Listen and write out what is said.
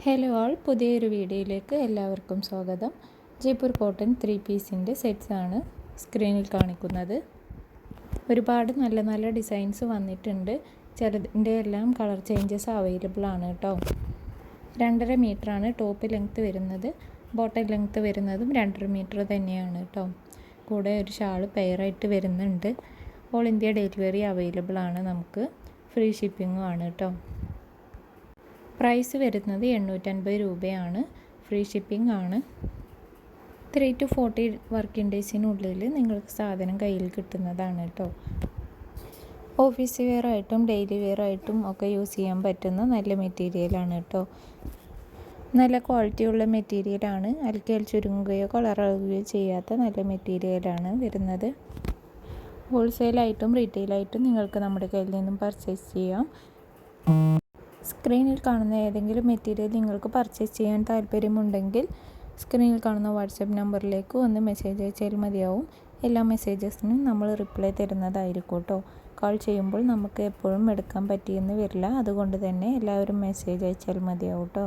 Hello ആൾ, പുതിയൊരു വീഡിയോയിലേക്ക് എല്ലാവർക്കും സ്വാഗതം. ജയ്പൂർ കോട്ടൺ 3 പീസിൻ്റെ സെറ്റ്സാണ് സ്ക്രീനിൽ കാണിക്കുന്നത്. ഒരുപാട് നല്ല നല്ല ഡിസൈൻസ് വന്നിട്ടുണ്ട്. ചിലതിൻ്റെ എല്ലാം കളർ ചേഞ്ചസ് അവൈലബിൾ ആണ് കേട്ടോ. 2.5 മീറ്ററാണ് ടോപ്പ് ലെങ്ത്ത് വരുന്നത്. ബോട്ടം ലെങ്ത്ത് വരുന്നതും 2.5 മീറ്റർ തന്നെയാണ് കേട്ടോ. കൂടെ ഒരു ഷാൾ പെയറായിട്ട് വരുന്നുണ്ട്. ഓൾ ഇന്ത്യ ഡെലിവറി അവൈലബിൾ ആണ്. നമുക്ക് ഫ്രീ ഷിപ്പിങ്ങും ആണ് കേട്ടോ. പ്രൈസ് വരുന്നത് 850 രൂപയാണ്. ഫ്രീ ഷിപ്പിംഗ് ആണ്. 3 to 40 വർക്കിംഗ് ഡേയ്സിനുള്ളിൽ നിങ്ങൾക്ക് സാധനം കയ്യിൽ കിട്ടുന്നതാണ് കേട്ടോ. ഓഫീസ് വെയർ ആയിട്ടും ഡെയിലി വെയർ ആയിട്ടും ഒക്കെ യൂസ് ചെയ്യാൻ പറ്റുന്ന നല്ല മെറ്റീരിയലാണ് കേട്ടോ. നല്ല ക്വാളിറ്റിയുള്ള മെറ്റീരിയലാണ്. അലക്കിയാൽ ചുരുങ്ങുകയോ കളറാകുകയോ ചെയ്യാത്ത നല്ല മെറ്റീരിയലാണ് വരുന്നത്. ഹോൾസെയിലായിട്ടും റീറ്റെയിലായിട്ടും നിങ്ങൾക്ക് നമ്മുടെ കയ്യിൽ നിന്നും പർച്ചേസ് ചെയ്യാം. സ്ക്രീനിൽ കാണുന്ന ഏതെങ്കിലും മെറ്റീരിയൽ നിങ്ങൾക്ക് പർച്ചേസ് ചെയ്യാൻ താല്പര്യമുണ്ടെങ്കിൽ സ്ക്രീനിൽ കാണുന്ന വാട്സപ്പ് നമ്പറിലേക്ക് ഒന്ന് മെസ്സേജ് അയച്ചാൽ മതിയാവും. എല്ലാ മെസ്സേജസിനും നമ്മൾ റിപ്ലൈ തരുന്നതായിരിക്കും കേട്ടോ. കോൾ ചെയ്യുമ്പോൾ നമുക്ക് എപ്പോഴും എടുക്കാൻ പറ്റിയെന്ന് വരില്ല. അതുകൊണ്ട് തന്നെ എല്ലാവരും മെസ്സേജ് അയച്ചാൽ മതിയാവും കേട്ടോ.